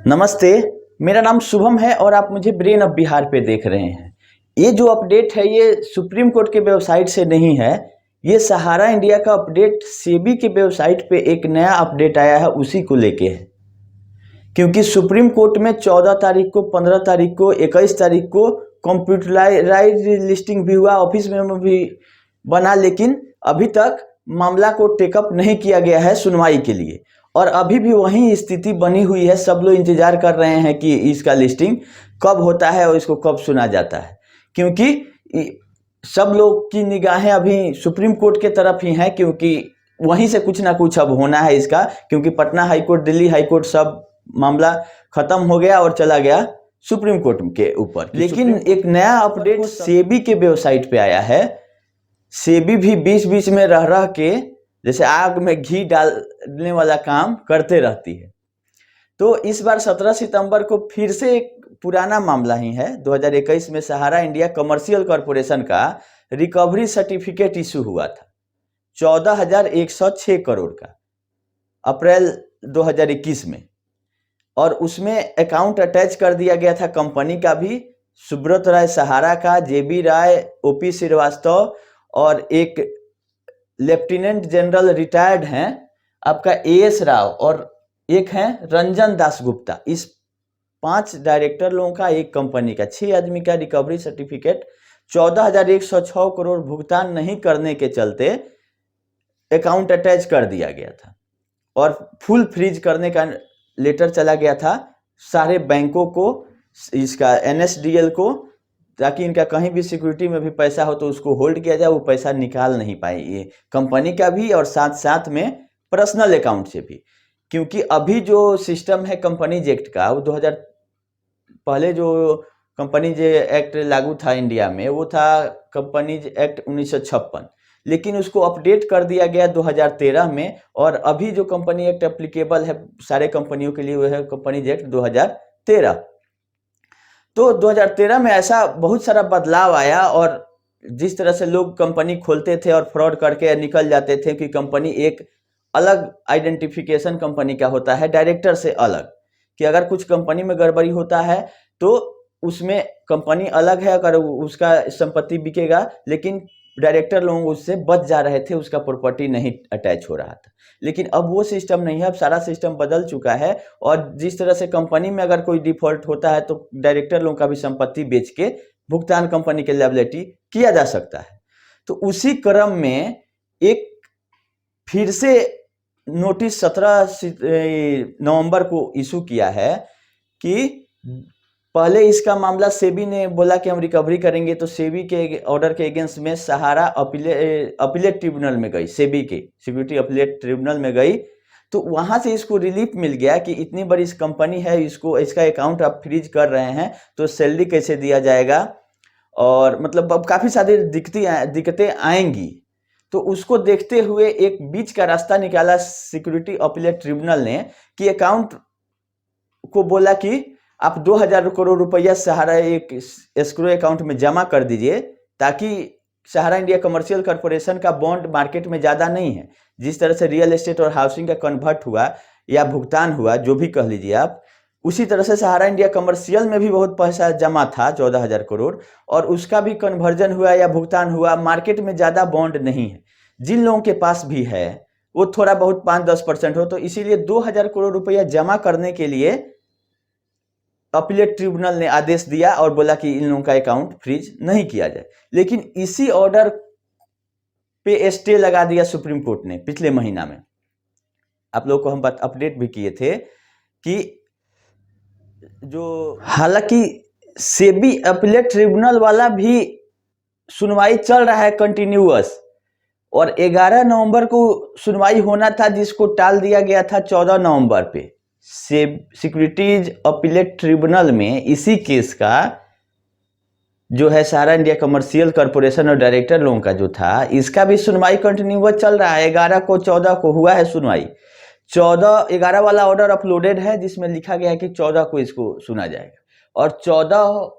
नमस्ते, मेरा नाम शुभम है और आप मुझे ब्रेन ऑफ बिहार पे देख रहे हैं। ये जो अपडेट है ये सुप्रीम कोर्ट के वेबसाइट से नहीं है, ये सहारा इंडिया का अपडेट सेबी के वेबसाइट पे एक नया अपडेट आया है उसी को लेके है। क्योंकि सुप्रीम कोर्ट में 14 तारीख को, 15 तारीख को, 21 तारीख को कंप्यूटराइज लिस्टिंग भी हुआ, ऑफिस में भी बना, लेकिन अभी तक मामला को टेकअप नहीं किया गया है सुनवाई के लिए। और अभी भी वही स्थिति बनी हुई है। सब लोग इंतजार कर रहे हैं कि इसका लिस्टिंग कब होता है और इसको कब सुना जाता है, क्योंकि सब लोग की निगाहें अभी सुप्रीम कोर्ट के तरफ ही हैं, क्योंकि वहीं से कुछ ना कुछ अब होना है इसका। क्योंकि Patna high court, Delhi high court, सब मामला खत्म हो गया और चला गया सुप्रीम कोर्ट के ऊपर। लेकिन एक नया अपडेट सेबी के वेबसाइट पे आया है। सेबी भी बीच बीच में रह रह के जैसे आग में घी डालने वाला काम करते रहती है। तो इस बार 17 सितंबर को फिर से एक पुराना मामला ही है। 2021 में सहारा इंडिया कमर्शियल कॉरपोरेशन का रिकवरी सर्टिफिकेट इशू हुआ था 14,106 करोड़ का अप्रैल 2021 में, और उसमें अकाउंट अटैच कर दिया गया था कंपनी का भी, सुब्रत राय सहारा का, जेबी राय, ओपी श्रीवास्तव और एक लेफ्टिनेंट जनरल रिटायर्ड हैं आपका एएस राव, और एक हैं रंजन दास गुप्ता। इस 5 डायरेक्टर लोगों का एक कंपनी का 6 आदमी का रिकवरी सर्टिफिकेट 14,106 करोड़ भुगतान नहीं करने के चलते अकाउंट अटैच कर दिया गया था और फुल फ्रीज करने का लेटर चला गया था सारे बैंकों को, इसका एनएसडीएल को, ताकि इनका कहीं भी सिक्योरिटी में भी पैसा हो तो उसको होल्ड किया जाए, वो पैसा निकाल नहीं पाए ये कंपनी का भी और साथ साथ में पर्सनल अकाउंट से भी। क्योंकि अभी जो सिस्टम है कंपनीज एक्ट का, वो 2000 पहले जो कंपनीज एक्ट लागू था इंडिया में, वो था कंपनीज एक्ट 1956, लेकिन उसको अपडेट कर दिया गया 2013 में, और अभी जो कंपनी एक्ट एप्लीकेबल है सारे कंपनियों के लिए वो है कंपनीज एक्ट 2013। तो 2013 में ऐसा बहुत सारा बदलाव आया, और जिस तरह से लोग कंपनी खोलते थे और फ्रॉड करके निकल जाते थे कि कंपनी एक अलग आइडेंटिफिकेशन कंपनी का होता है डायरेक्टर से अलग, कि अगर कुछ कंपनी में गड़बड़ी होता है तो उसमें कंपनी अलग है, अगर उसका संपत्ति बिकेगा, लेकिन डायरेक्टर लोग उससे बच जा रहे थे, उसका प्रॉपर्टी नहीं अटैच हो रहा था। लेकिन अब वो सिस्टम नहीं है, अब सारा सिस्टम बदल चुका है, और जिस तरह से कंपनी में अगर कोई डिफॉल्ट होता है तो डायरेक्टर लोगों का भी संपत्ति बेच के भुगतान कंपनी के लायबिलिटी किया जा सकता है। तो उसी क्रम में एक फिर से नोटिस 17 नवंबर को इशू किया है कि पहले इसका मामला सेबी ने बोला कि हम रिकवरी करेंगे, तो सेबी के ऑर्डर के अगेंस्ट में सहारा अपीलेट ट्रिब्यूनल में गई, सेबी के सिक्योरिटी अपीलेट ट्रिब्यूनल में गई। तो वहां से इसको रिलीफ मिल गया कि इतनी बड़ी इस कंपनी है, इसका अकाउंट आप फ्रीज कर रहे हैं तो सैलरी कैसे दिया जाएगा, और मतलब अब काफ़ी सारी दिक्कतें आएंगी। तो उसको देखते हुए एक बीच का रास्ता निकाला सिक्योरिटी अपीलेट ट्रिब्यूनल ने, कि अकाउंट को बोला कि आप 2,000 करोड़ रुपया सहारा एक एस्क्रो अकाउंट में जमा कर दीजिए, ताकि सहारा इंडिया कमर्शियल कॉरपोरेशन का बॉन्ड मार्केट में ज़्यादा नहीं है। जिस तरह से रियल एस्टेट और हाउसिंग का कन्वर्ट हुआ या भुगतान हुआ, जो भी कह लीजिए आप, उसी तरह से सहारा इंडिया कमर्शियल में भी बहुत पैसा जमा था 14,000 करोड़, और उसका भी कन्वर्जन हुआ या भुगतान हुआ। मार्केट में ज़्यादा बॉन्ड नहीं है, जिन लोगों के पास भी है वो थोड़ा बहुत 5-10% हो, तो इसीलिए 2,000 करोड़ रुपया जमा करने के लिए अपीलेट ट्रिब्यूनल ने आदेश दिया और बोला कि इन लोगों का अकाउंट फ्रीज नहीं किया जाए। लेकिन इसी ऑर्डर पे स्टे लगा दिया सुप्रीम कोर्ट ने पिछले महीना में। आप लोगों को हम बात अपडेट भी किए थे कि जो, हालांकि सेबी अपीलेट ट्रिब्यूनल वाला भी सुनवाई चल रहा है कंटिन्यूअस, और 11 नवंबर को सुनवाई होना था, जिसको टाल दिया गया था 14 नवंबर पे। सिक्योरिटीज अपीलेट ट्रिब्यूनल में इसी केस का जो है सहारा इंडिया कमर्शियल कॉरपोरेशन और डायरेक्टर लोगों का जो था, इसका भी सुनवाई कंटिन्यूअस चल रहा है। 11 को 14 को हुआ है सुनवाई। 11 वाला ऑर्डर अपलोडेड है, जिसमें लिखा गया है कि 14 को इसको सुना जाएगा, और 14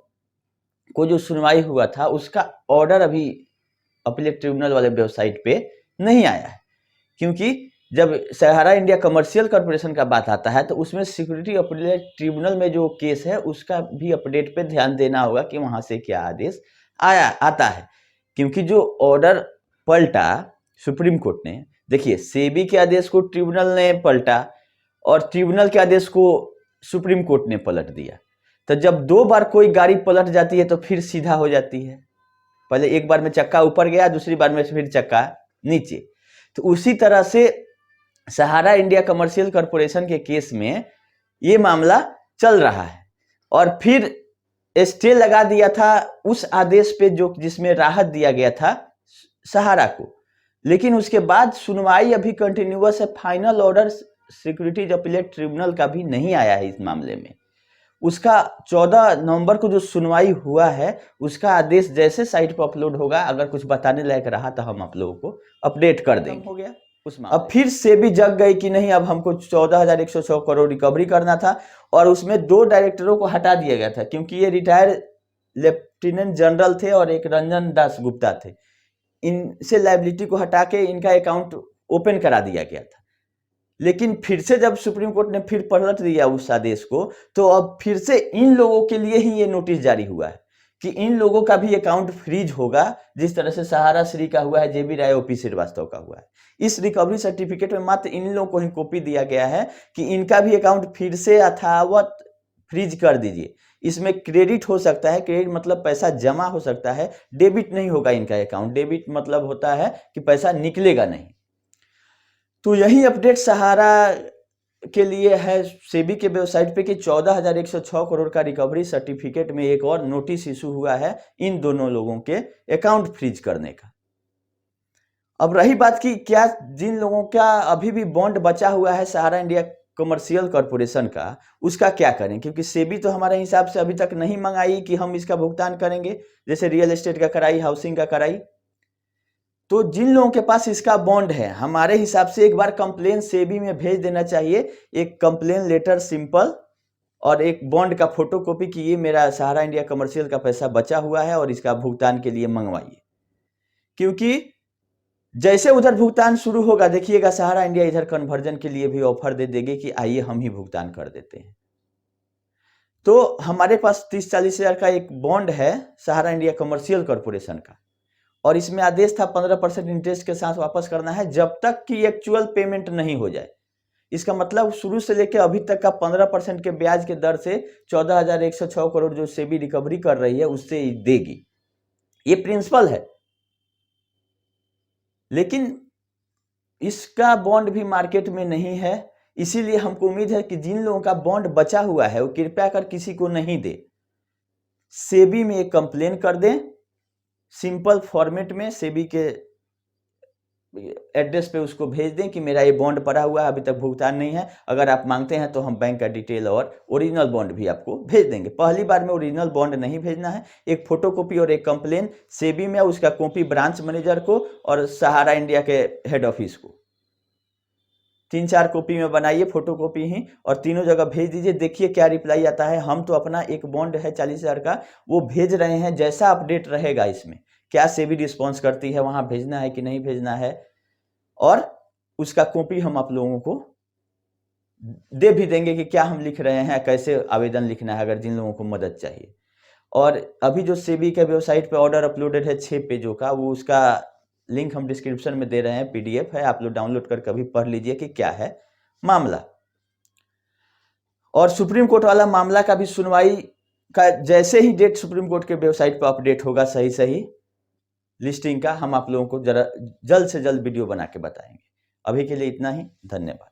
को जो सुनवाई हुआ था उसका ऑर्डर अभी अपीलेट ट्रिब्यूनल वाले वेबसाइट पे नहीं आया है, क्योंकि जब सहारा इंडिया कमर्शियल कॉर्पोरेशन का बात आता है तो उसमें सिक्योरिटी अपीलेट ट्रिब्यूनल में जो केस है उसका भी अपडेट पे ध्यान देना होगा कि वहां से क्या आदेश आता है, क्योंकि जो ऑर्डर पलटा सुप्रीम कोर्ट ने, देखिए सेबी के आदेश को ट्रिब्यूनल ने पलटा और ट्रिब्यूनल के आदेश को सुप्रीम कोर्ट ने पलट दिया। तो जब 2 बार कोई गाड़ी पलट जाती है तो फिर सीधा हो जाती है, पहले एक बार में चक्का ऊपर गया, दूसरी बार में फिर चक्का नीचे। तो उसी तरह से सहारा इंडिया कमर्शियल कॉर्पोरेशन के केस में ये मामला चल रहा है और फिर स्टे लगा दिया था उस आदेश पे जो जिसमें राहत दिया गया था सहारा को, लेकिन उसके बाद सुनवाई अभी कंटिन्यूअस है। Final order securities appellate tribunal का भी नहीं आया है इस मामले में। उसका 14 नवंबर को जो सुनवाई हुआ है उसका आदेश जैसे साइट पर अपलोड होगा, अगर कुछ बताने लायक रहा तो हम आप लोगों को अपडेट कर देंगे। हो गया अब फिर सेबी जग गई कि नहीं, अब हमको 14,106 करोड़ रिकवरी करना था और उसमें 2 डायरेक्टरों को हटा दिया गया था, क्योंकि ये रिटायर्ड लेफ्टिनेंट जनरल थे और एक रंजन दास गुप्ता थे। इनसे लायबिलिटी को हटा के इनका अकाउंट ओपन करा दिया गया था। लेकिन फिर से जब सुप्रीम कोर्ट ने फिर पलट दिया उस आदेश को, तो अब फिर से इन लोगों के लिए ही ये नोटिस जारी हुआ है कि इन लोगों का भी अकाउंट फ्रीज होगा, जिस तरह से सहारा श्री का हुआ है, जेबी राय, ओपी श्रीवास्तव का हुआ है। इस रिकवरी सर्टिफिकेट में मात्र इन लोगों को ही कॉपी दिया गया है कि इनका भी अकाउंट फिर से यथावत फ्रीज कर दीजिए। इसमें क्रेडिट हो सकता है, क्रेडिट मतलब पैसा जमा हो सकता है, डेबिट नहीं होगा इनका अकाउंट। डेबिट मतलब होता है कि पैसा निकलेगा नहीं। तो यही अपडेट सहारा के लिए है सेबी के वेबसाइट पे कि 14,106 करोड़ का रिकवरी सर्टिफिकेट में एक और नोटिस इशू हुआ है इन दोनों लोगों के अकाउंट फ्रीज करने का। अब रही बात कि क्या जिन लोगों का अभी भी बॉन्ड बचा हुआ है सहारा इंडिया कमर्शियल कॉर्पोरेशन का, उसका क्या करें, क्योंकि सेबी तो हमारे हिसाब से अभी तक नहीं मंगाई कि हम इसका भुगतान करेंगे, जैसे रियल एस्टेट का कराई, हाउसिंग का कराई। तो जिन लोगों के पास इसका बॉन्ड है, हमारे हिसाब से एक बार कंप्लेन सेबी में भेज देना चाहिए, एक कंप्लेन लेटर सिंपल और एक बॉन्ड का फोटोकॉपी कि ये मेरा सहारा इंडिया कमर्शियल का पैसा बचा हुआ है और इसका भुगतान के लिए मंगवाइए। क्योंकि जैसे उधर भुगतान शुरू होगा, देखिएगा सहारा इंडिया इधर कन्वर्जन के लिए भी ऑफर दे देगी कि आइए हम ही भुगतान कर देते हैं। तो हमारे पास 30-40 हजार का एक बॉन्ड है सहारा इंडिया कमर्शियल कॉर्पोरेशन का, और इसमें आदेश था 15% इंटरेस्ट के साथ वापस करना है जब तक कि एक्चुअल पेमेंट नहीं हो जाए। इसका मतलब शुरू से लेकर अभी तक का 15% के ब्याज के दर से 14,106 करोड़ जो सेबी रिकवरी कर रही है उससे देगी। ये प्रिंसिपल है, लेकिन इसका बॉन्ड भी मार्केट में नहीं है। इसीलिए हमको उम्मीद है कि जिन लोगों का बॉन्ड बचा हुआ है वो कृपया कर किसी को नहीं दे, सेबी में एक कंप्लेन कर दें सिंपल फॉर्मेट में, सेबी के एड्रेस पे उसको भेज दें कि मेरा ये बॉन्ड पड़ा हुआ है, अभी तक भुगतान नहीं है। अगर आप मांगते हैं तो हम बैंक का डिटेल और ओरिजिनल बॉन्ड भी आपको भेज देंगे। पहली बार में ओरिजिनल बॉन्ड नहीं भेजना है, एक फोटोकॉपी और एक कंप्लेन सेबी में, उसका कॉपी ब्रांच मैनेजर को और सहारा इंडिया के हेड ऑफिस को 3-4 कॉपी में बनाइए, फोटोकॉपी ही, और तीनों जगह भेज दीजिए। देखिए क्या रिप्लाई आता है। हम तो अपना एक बॉन्ड है 40 हजार का वो भेज रहे हैं, जैसा अपडेट रहेगा इसमें क्या सेबी रिस्पॉन्स करती है, वहां भेजना है कि नहीं भेजना है, और उसका कॉपी हम आप लोगों को दे भी देंगे कि क्या हम लिख रहे हैं, कैसे आवेदन लिखना है, अगर जिन लोगों को मदद चाहिए। और अभी जो सेबी के वेबसाइट पे ऑर्डर अपलोडेड है 6 पेजों का, वो उसका लिंक हम डिस्क्रिप्शन में दे रहे हैं, PDF है, आप लोग डाउनलोड कर कभी पढ़ लीजिए कि क्या है मामला। और सुप्रीम कोर्ट वाला मामला का भी सुनवाई का जैसे ही डेट सुप्रीम कोर्ट के वेबसाइट पर अपडेट होगा सही लिस्टिंग का, हम आप लोगों को जरा जल्द से जल्द वीडियो बना के बताएंगे। अभी के लिए इतना ही, धन्यवाद।